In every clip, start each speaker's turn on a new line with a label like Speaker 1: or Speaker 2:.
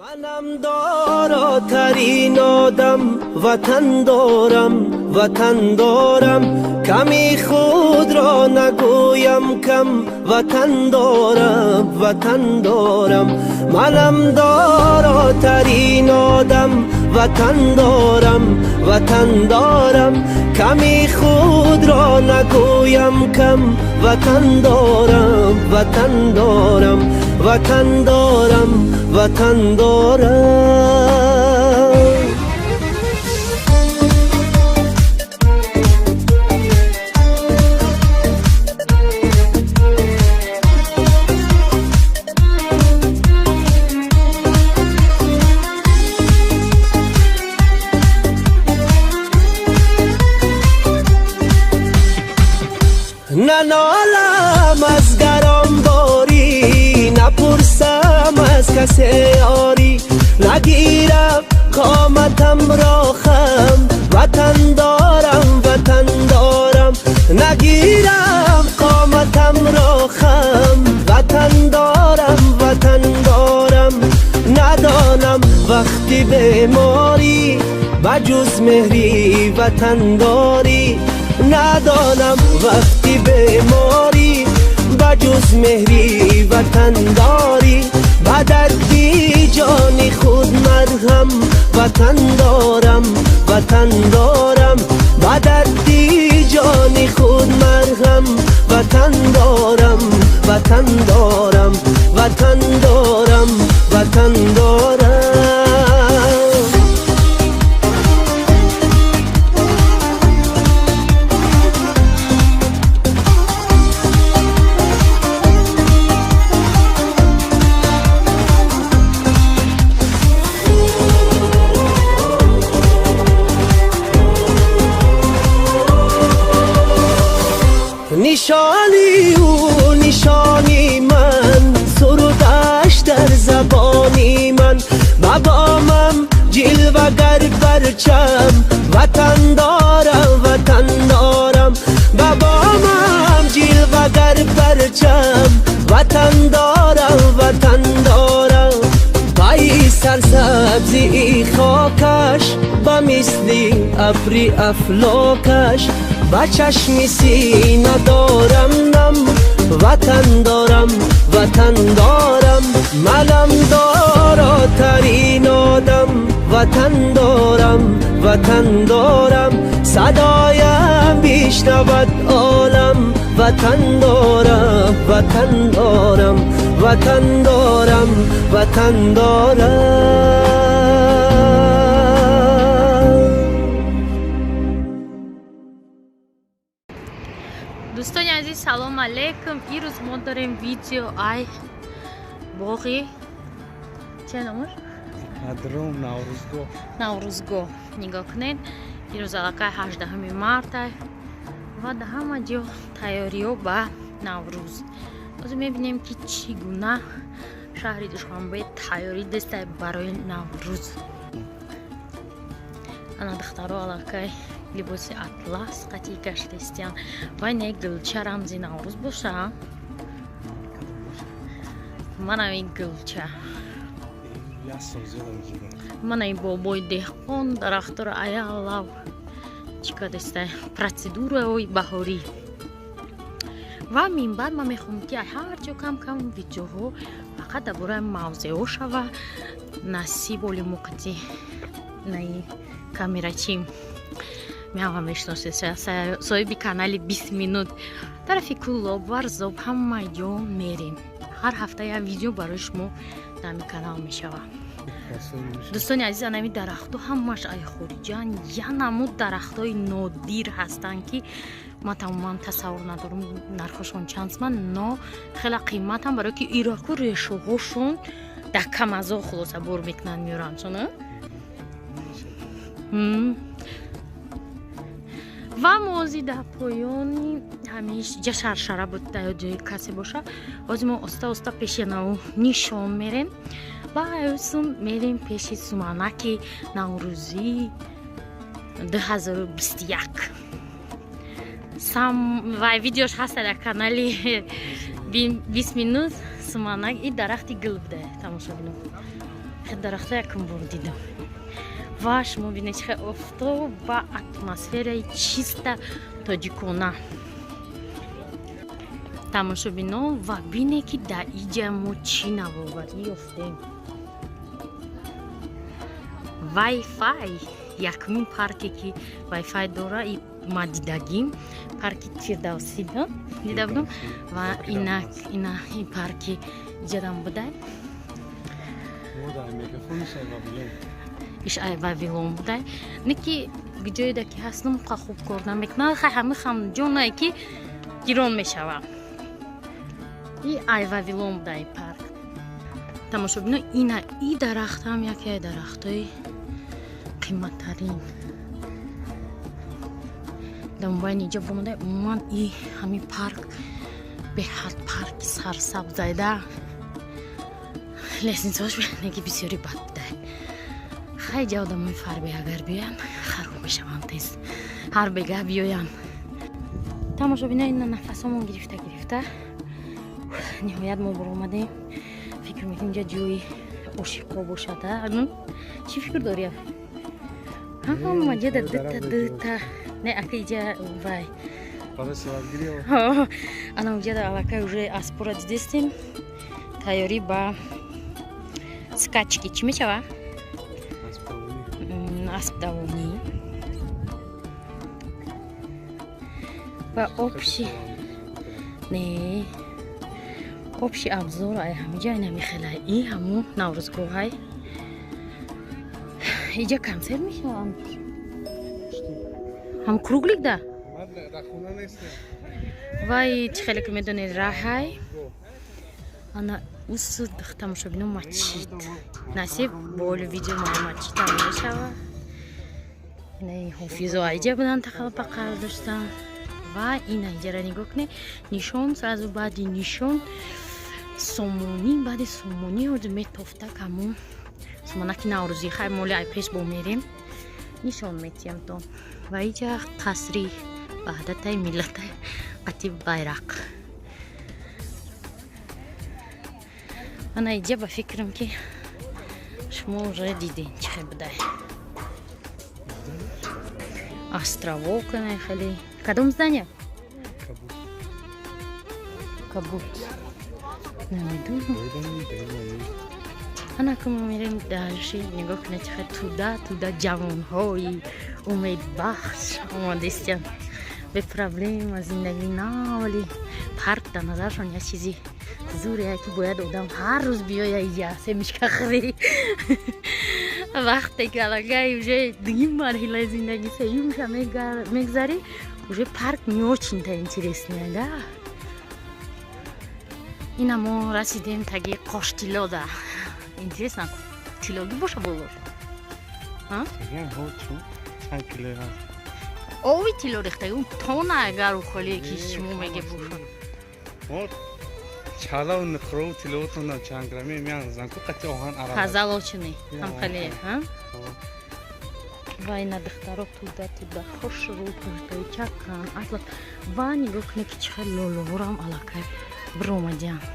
Speaker 1: منم داراترین آدم وطن دارم کمی خود را نگویم کم وطن دارم منم داراترین آدم وطن دارم کمی خود را نگویم کم وطن دارم ننالم از گران باری نپرسم از کسی یاری نگیرم قامتم را خم وطن دارم نگیرم قامتم را خم وطن دارم ندانم وقتی بیماری بجز مهری وطن داری ندانم وقتی بیماری بجز مهری وطن داری بدردی جانی خود مرهم وطن دارم بدردی جانی خود مرهم وطن دارم نشانی او نشانی من سرودش در زبانی من بابامم جلوگر پرچم وطن دارم بابامم جلوگر پرچم وطن دارم پای سرسبزی خاکش با مثلی ابری افلاکش با چشم سینه دارم نم وطن دارم منم داراترین آدم وطن دارم صدایم بیشنود عالم وطن دارم
Speaker 2: دوستان عزیز سلام علیکم. این روز ما داریم ویدیو ای باقی چه نمور؟
Speaker 3: ادروم
Speaker 2: نوروزگاه نگاه کنین. این روز علاقه 18 مارت و ده همه جا تیاری ها به نوروز. از میبینیم که چگونه شهر دوشنبه تیاری دسته برای نوروز. انا دخترها علاقه لباس اطلس قطعی کشتستیان و این گلچه رمزی نوروز باشه. من این گلچه من این بابای دهقان درختار ایالو چیکار دسته پروسیدور بهاری و من بعد من میخوام که هر جا کم ویدیوها فقط درباره موضوع ها شوه نصیب ولی موقتی نه کامera چیم میام میشناسه صاحب کانال 20 minut طرف کلوب ورزاب همه جا میریم هر هفته یه ویدیو برای شما در کانال میشوه. دوستان عزیز نمی درختو همش ای خورجان یا نمود درختای نادیر هستن که ما تماما تصور ندارم نرخشون چند من نه خیلی قیمت هم برای که ایراکو ریشه هاشون در کم از خلاصه بر میکنن میرن چونه و موضوع در پایانی همیشه جا شرشره بود در جای کسی باشه از ما استا پیش نو نشان میریم و ایوسون میریم پیش سومانک نوروزی 2021 و ویدیوش هست در کانالی 20 minut سومانک این درختی گل بوده تماشا کنیم дарахта якум бор дидам. Ва шумо бинед чӣ офтоб ва атмосфераи чиста тоҷикона. Тамошобино ва бине ки дар иҷа мо чӣ навоварӣ ёфтем. Wi-Fi якмин парке ки Wi-Fi дора ма дидагим парки Фирдавсӣ дида будам ва ин парки иҷарам будай. иш ай Вавилон будай. Не ки ҷойда ки ҳастам ха хуб кор намекунад ҳами ҷонае ки гирон мешавам. И ай Вавилон будай парк. Тамошобино ина и дарахтам яке ай дарахтои қиматтарин. Дамбайни иҷа бомадай умуман и ҳамин парк беҳад парки сарсабзайда. Лесинсош неги бисёри бад будай. Хай ҷа одамои фарбе агар биёянд хароб мешаванд тез. Ҳар бега биёянд. Тамошобино ина нафасомон гирифта ниҳоят мо баромадем. Фикр мекунем инҷа ҷои ошиқо бошада. Чӣ фикр дорӣ? Ҳама ҷада дыта. Не ака иҷа вай. Ана ҷада алакай уже аспора дидестем. Тайёрӣ ба скачки чӣ мешава? Асп давонӣ. Ва общий обзор ай ҳамиҷа ина мехелай. И ҳамун наврӯзгоҳай. Иҷа консерт мешаванд. Ҳам круглик да? Вай чӣ хеле ки медонед раҳай. Ана усуд тамошобино мачид. Насиб боли видео мачид мешава. Ина ҳофизо айҷа будан тақалпақал доштан. Ва ина иҷара нигоҳ кунед. Нишон сразу баъди нишон сомонӣ баъди сомонӣ ҳоз метофта камун сомонаки наврӯзӣ хай моли ай пеш бо мерем нишон метиям то. Ва иҷа қасри ваҳдатай миллатай қати байрақ. Ана иҷа ба фикрам ки шумо уже диден чӣ хел будай. Островок ана хеле кадом здания? Кабут. Намедонам. Ана ки мо мерем дарши нигоҳ кунед чӣ хел туда ҷавонҳои умедбахш омадестиянд. Бепроблема зиндагӣ на вале парк дар назаршон як чизи зуре ки бояд одам ҳар рӯз биёя ия семечка хӯрӣ. Вақте ки аллагай уже дуюм марҳилаи зиндагӣ сеюмша мегзарӣ уже парк не очень-то интересная, да? Ина мо расидем таги Қоштилода. Интересно, тилоги боша болор. Ови тило рехтаги он тона агар ухолие ки шумо меге боша.
Speaker 3: Чалау нихров тилотона чанграми мян занку қати оҳан араб.
Speaker 2: Ҳазалочини ҳам хеле, ҳа? Ва ина духтаро туда хушрӯ тӯйчакан асла ва нигоҳ кунед ки чӣ хел лоловорам аллакай биромадиянд.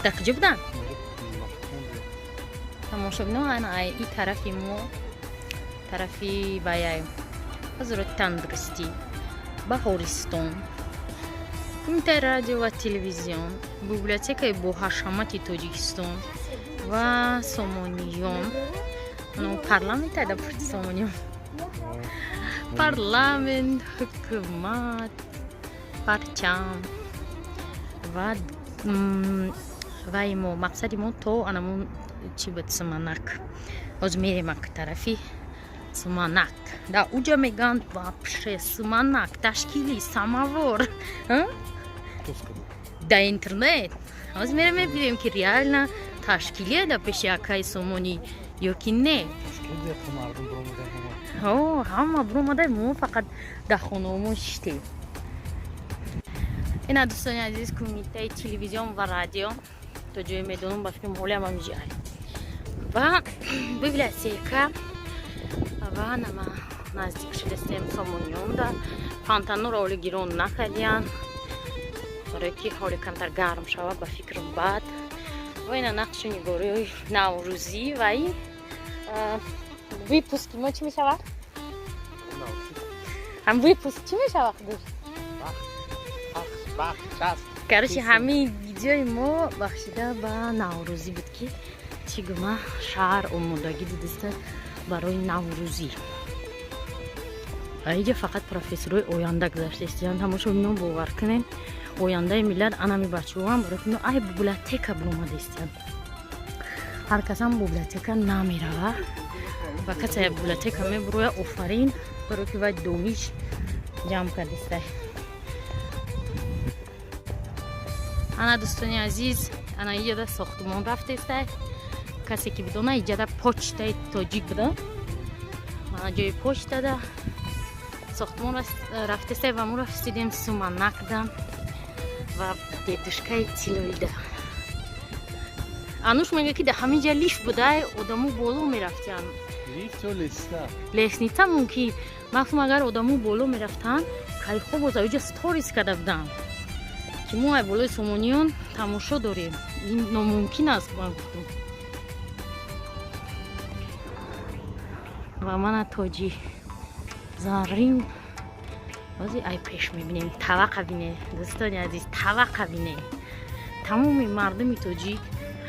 Speaker 2: Дар куҷо будан? Тамошобино ана и тарафи мо тарафи баяй ҳазороти тандурустӣ баҳористон кумитаи радио ва телевизион библиотекаи боҳашамати Тоҷикистон ва сомониён парламент айда пурти сомониён парламент ҳукумат парчам ва вай мо мақсади мо то анамон чӣ буд Суманак ҳозир мерем ак тарафи Суманак да уҷа мегӯянд вообще Суманак ташкили самовор да интернет ҳозир мерем мебинем ки реально ташкилия да пеши акай сомони ё ки не ҳама буромадай мо фақат дахонаомон шите. ина дӯстони азиз кумитаи телевизион ва радио то ҷое медонам ба фикрам ҳолиам ҳамиҷай ва библиотека ва нама наздик шидастем сомониён да фонтаннора ҳоли гирон накардиян барое ки ҳоли камтар гарм шавад ба фикрам бад ва ина нақши нигории наврӯзӣ ва ин выпуски мо чӣ мешавад ҳам выпуск чӣ мешавад короче ҳамаи видеои мо бахшида ба наврӯзӣ буд ки чӣ гуна шаҳр омодагӣ дидаста барои наврӯзӣ айҷа фақат профессорҳои оянда гузашта истиян тамошо бино бовар кунем ояндаи миллат анами бачаҳоам барои бино ай библиотека буромада истиян ҳар касам библиотека намерава ва касе библиотека мебуроя офарин барои ки вай дониш ҷамъ кардистай ана дӯстони азиз ана иҷада сохтумон рафтестай касе ки бидона иҷада почтаи тоҷик буда ана ҷои почтада сохтумон рафтестай ва мо рафтидем суманакда ва дедушкаи тилоида ануш мега ки да ҳаминҷа лифт будай одамо боло мерафтиян лесница мумкин махсум агар одамо боло мерафтанд кайхо боз аҷа сторис карда буданд ки мо ай болои сомониён тамошо дорем ин номумкин аст ман гуфтам ва мана тоҷи заррин бози ай пеш мебинем таваққа бине дӯстони азиз таваққа бине тамоми мардуми тоҷик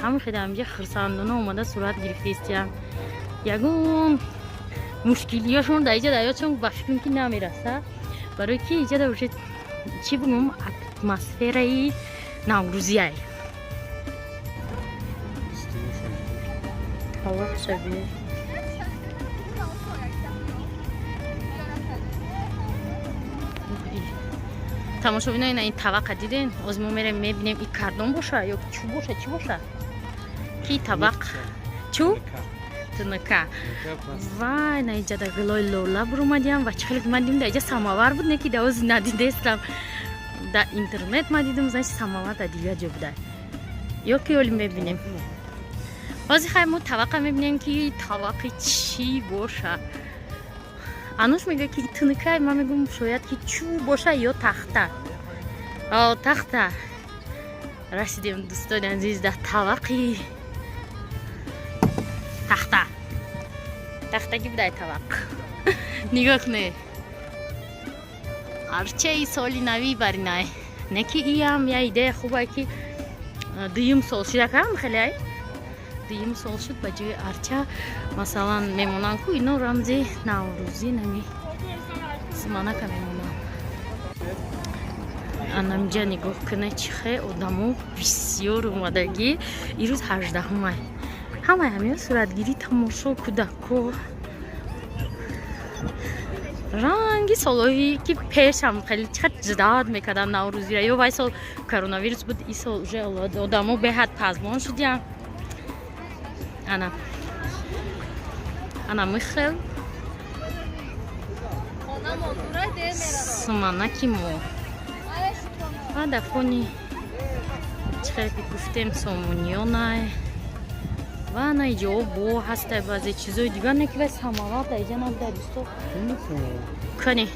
Speaker 2: ҳамихеда ҳамҷа хирсандона омада сурат гирифтаистиян ягон мушкилиёшон да иҷа даёчон ба фикрам ки намераста барои ки иҷада уже чӣ бигӯм атмосфераи наврӯзиай тамошобино ина ин таваққа диден оз мо мерем мебинем и кардон боша ё чӯ боша чӣ боша ки табақ чӯ тунака вай на иҷада гилои лола буромадиям ва чӣ хеле ман дидим да иҷа самовар буд не ки да оз надидестам да интернет ма дидим значит самовар да дигар ҷо буда ё ки оли мебинем ҳозир хай мо таваққа мебинем ки таваққи чӣ боша ануш мега ки тунакай ман мегӯм шояд ки чӯ боша ё тахта тахта расидем дӯстони азиз да таваққи тахтаги будай тавақ нигоҳ кунед арчаи соли навӣ баринай не ки иам я идея хубае ки дуюм сол шуда кам хеле дуюм сол шуд ба ҷои арча масалан мемонанд ку ино рамзи наврӯзӣ нами суманака мемонанд анамҷа нигоҳ кунед чихе одамо бисёр омадагӣ ирӯз 18-умай ҳамаи ҳамиё суратгирӣ тамошо кӯдако ранги солҳои ки пешам хеле чихар ҷидат мекардам наврӯзира ё вай сол коронавирус буд и сол уже одамо беҳад пазбон шудиян ана михел суманаки мо ва дар фони чихеле ки гуфтем сомониёнай ва ана иҷоҳо бо ҳастай баъзе чизои дигар не ки вай самовар да иҷа набуда дӯсто кани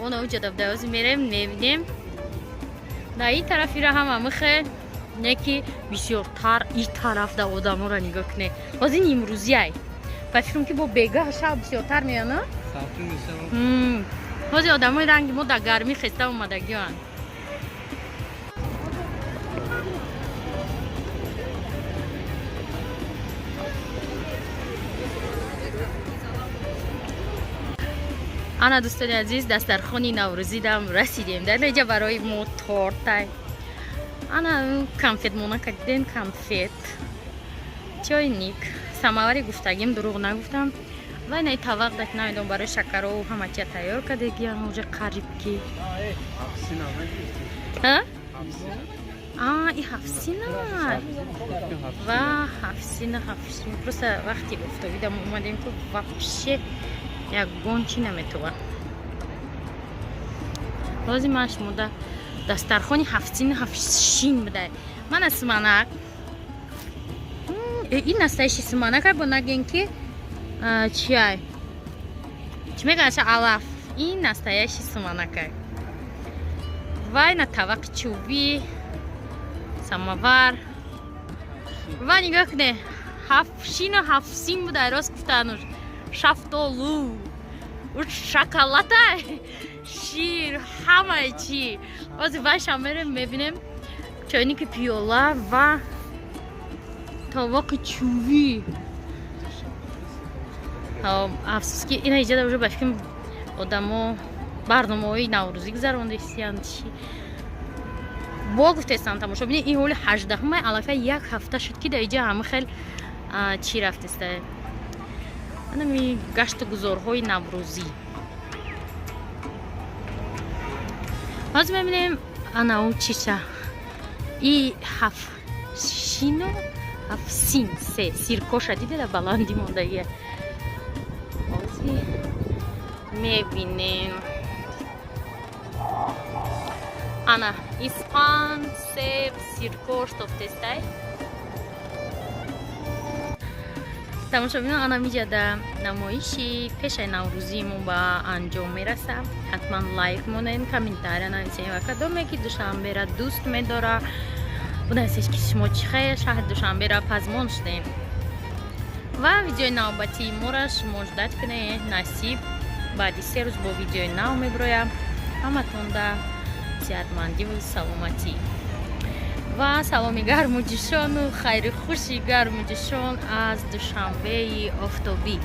Speaker 2: она уҷада буда ҳозир мерем мебинем да ин тарафира ҳама михел не ки бисёртар ин тараф да одаморо нигоҳ кунед ҳозир имрӯзиай ба фикрам ки бо бегаҳ шаб бисёртар меян ҳозир одамои ранги мо да гармӣ хеста омадагианд ана дӯстони азиз дастархони наврӯзидам расидем дар иҷа барои мо тортай ана конфет монака дидем конфет чойник самовари гуфтагим дурӯғ нагуфтам ва ина тавақ дак намедонам барои шакару ҳама чия тайёр кардагиам уже қариб ки این 7 سینه و 7 سینه просто وقتی افتادیم اومدیم که вообще یک گونچی نمیتونه لازم شما دسترخوانی 7 سینه 7 شین بده من اسمانک این настоящий سمانک با نگین که چی میگن علف این настоящий سمانک وای на طبق چوبی самовар و نگاه کنه 7 شین و 7 سین بوده راست گفتن شفتالو و شکلات شیر همه چی از وایش هم میبینیم چایی که پیولا و طبق چوبی افسوس که این ایجاد уже به فکر آدمو برنامه‌های نوروزی گذروندن چی با گفتستان تماشا ببینید این حول 18 البته یک هفته شد که در اینجا همه خیلی چی رفته می گشت و گذارهای نوروزی باز ببینیم انا او چیچه این 7 شین و 7 سین سه سیرکوش دیده در بلندی موندهیه بازی میبینیم انا اسپان سیب سیرکوش توفتسته تماشا بینیم انا میجه در نمایشی پیش نوروزیمون با انجام میرسه حتما لایک مونین کامنتاری نویسین و کدومی که دوشنبه را دوست میداره بودنسیش که شما چی خیلی شهر دوشنبه را پزمان شدین و ویدیوی نوبتی مورش مجدد کنه نصیب بعدی 3 روز با ویدیوی نو میبرویم همه تونده صحتمندی و سلامتی و سلامی گرم و جشن و خیر خوشی گرم و جشن از دوشنبه آفتابی